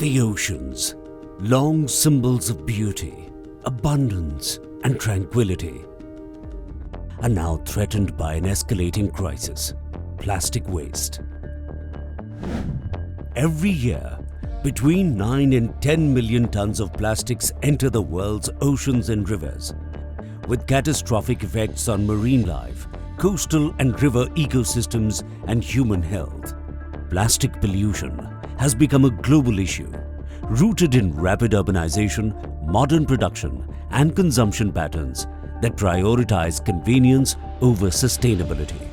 The oceans, long symbols of beauty, abundance and tranquility, are now threatened by an escalating crisis: plastic waste. Every year, between 9 and 10 million tons of plastics enter the world's oceans and rivers, with catastrophic effects on marine life, coastal and river ecosystems, and human health. Plastic pollution has become a global issue, rooted in rapid urbanization, modern production, and consumption patterns that prioritize convenience over sustainability.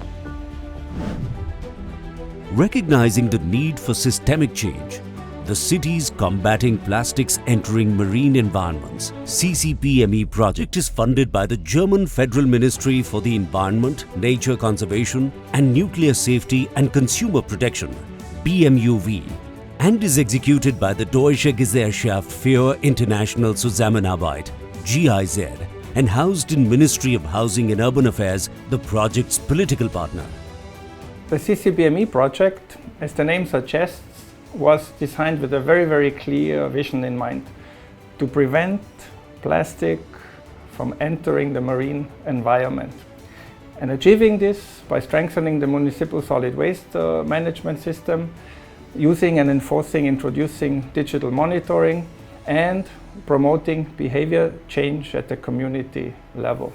Recognizing the need for systemic change, the Cities Combating Plastics Entering Marine Environments (CCPME) project is funded by the German Federal Ministry for the Environment, Nature Conservation and Nuclear Safety and Consumer Protection (BMUV) and is executed by the Deutsche Gesellschaft für international Zusammenarbeit (GIZ) and housed in Ministry of Housing and Urban Affairs, the project's political partner. The CCPME project, as the name suggests, was designed with a very clear vision in mind: to prevent plastic from entering the marine environment. And achieving this by strengthening the municipal solid waste management system, using and enforcing introducing digital monitoring, and promoting behavior change at the community level.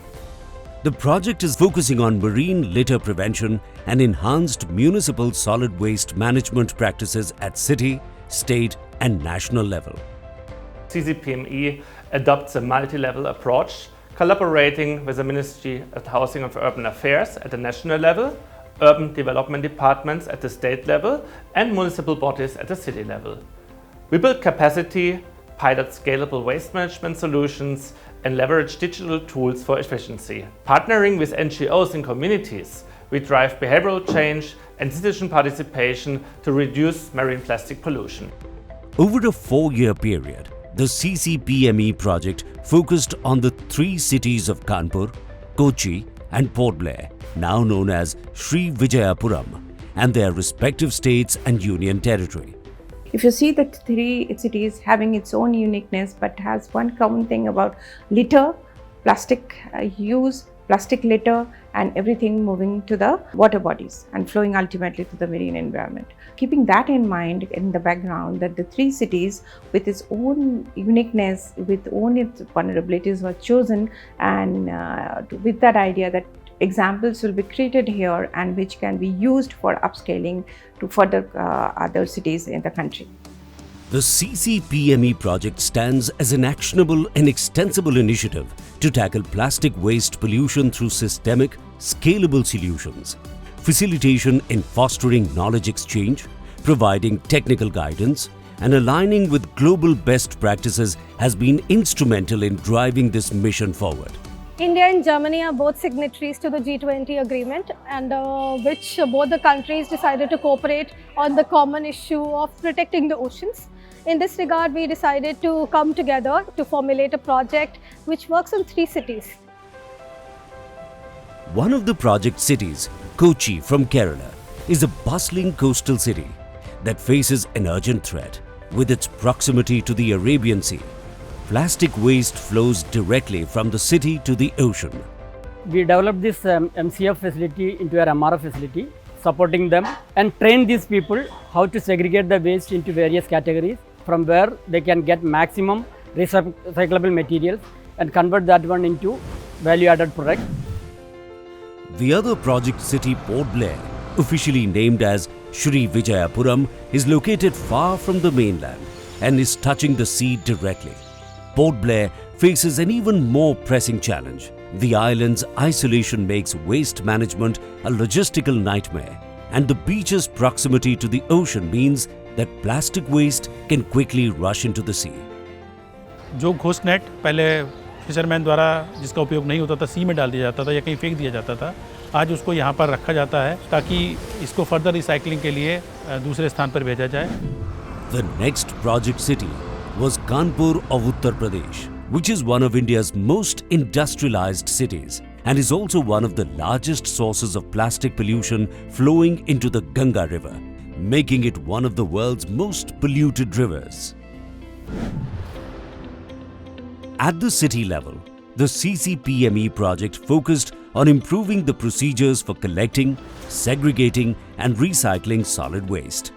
The project is focusing on marine litter prevention and enhanced municipal solid waste management practices at city, state and national level. CCPME adopts a multi-level approach, collaborating with the Ministry of Housing and Urban Affairs at the national level, urban development departments at the state level and municipal bodies at the city level. We build capacity, pilot scalable waste management solutions and leverage digital tools for efficiency. Partnering with NGOs and communities, we drive behavioral change and citizen participation to reduce marine plastic pollution. Over a 4-year period, the CCPME project focused on the 3 cities of Kanpur, Kochi and Port Blair, now known as Sri Vijayapuram, and their respective states and union territory. If you see the 3 cities having its own uniqueness, but has one common thing about litter, plastic use, plastic litter and everything moving to the water bodies and flowing ultimately to the marine environment. Keeping that in mind in the background, that the 3 cities with its own uniqueness, with own its vulnerabilities were chosen, and with that idea that examples will be created here and which can be used for upscaling to further other cities in the country. The CCPME project stands as an actionable and extensible initiative to tackle plastic waste pollution through systemic, scalable solutions, facilitation in fostering knowledge exchange, providing technical guidance, and aligning with global best practices has been instrumental in driving this mission forward. India and Germany are both signatories to the G20 agreement, and which both the countries decided to cooperate on the common issue of protecting the oceans. In this regard, we decided to come together to formulate a project which works in 3 cities. One of the project cities, Kochi from Kerala, is a bustling coastal city that faces an urgent threat with its proximity to the Arabian Sea. Plastic waste flows directly from the city to the ocean. We developed this MCF facility into a MRF facility, supporting them and train these people how to segregate the waste into various categories, from where they can get maximum recyclable materials and convert that one into value-added product. The other project city, Port Blair, officially named as Sri Vijayapuram, is located far from the mainland and is touching the sea directly. Port Blair faces an even more pressing challenge. The island's isolation makes waste management a logistical nightmare, and the beach's proximity to the ocean means that plastic waste can quickly rush into the sea. जो घोस net पहले fisherman द्वारा जिसका उपयोग नहीं होता था सी में डाल दिया जाता था या कहीं फेंक दिया जाता था, आज उसको यहाँ पर रखा जाता है ताकि इसको फर्दर रिसाइकलिंग के लिए दूसरे स्थान पर भेजा जाए. The next project city was Kanpur of Uttar Pradesh, which is one of India's most industrialized cities and is also one of the largest sources of plastic pollution flowing into the Ganga River, making it one of the world's most polluted rivers. At the city level, the CCPME project focused on improving the procedures for collecting, segregating and recycling solid waste.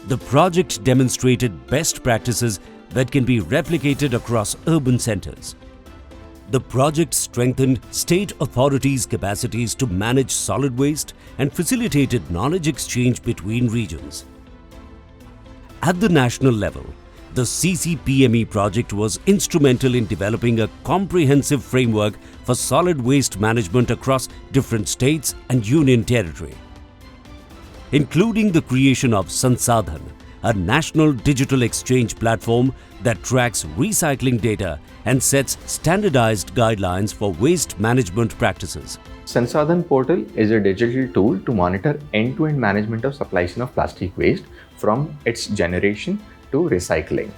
The project demonstrated best practices that can be replicated across urban centers. The project strengthened state authorities' capacities to manage solid waste and facilitated knowledge exchange between regions. At the national level, the CCPME project was instrumental in developing a comprehensive framework for solid waste management across different states and union territory, including the creation of Sansadhan, a national digital exchange platform that tracks recycling data and sets standardized guidelines for waste management practices. Sansadhan portal is a digital tool to monitor end-to-end management of supply chain of plastic waste from its generation to recycling.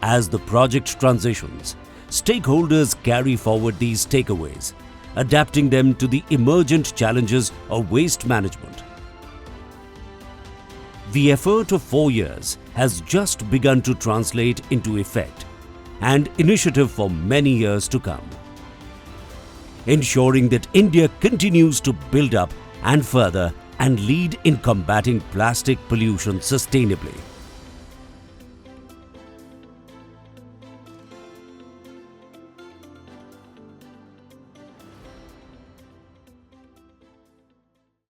As the project transitions, stakeholders carry forward these takeaways, adapting them to the emergent challenges of waste management. The effort of 4 years has just begun to translate into effect and initiative for many years to come, ensuring that India continues to build up and further and lead in combating plastic pollution sustainably.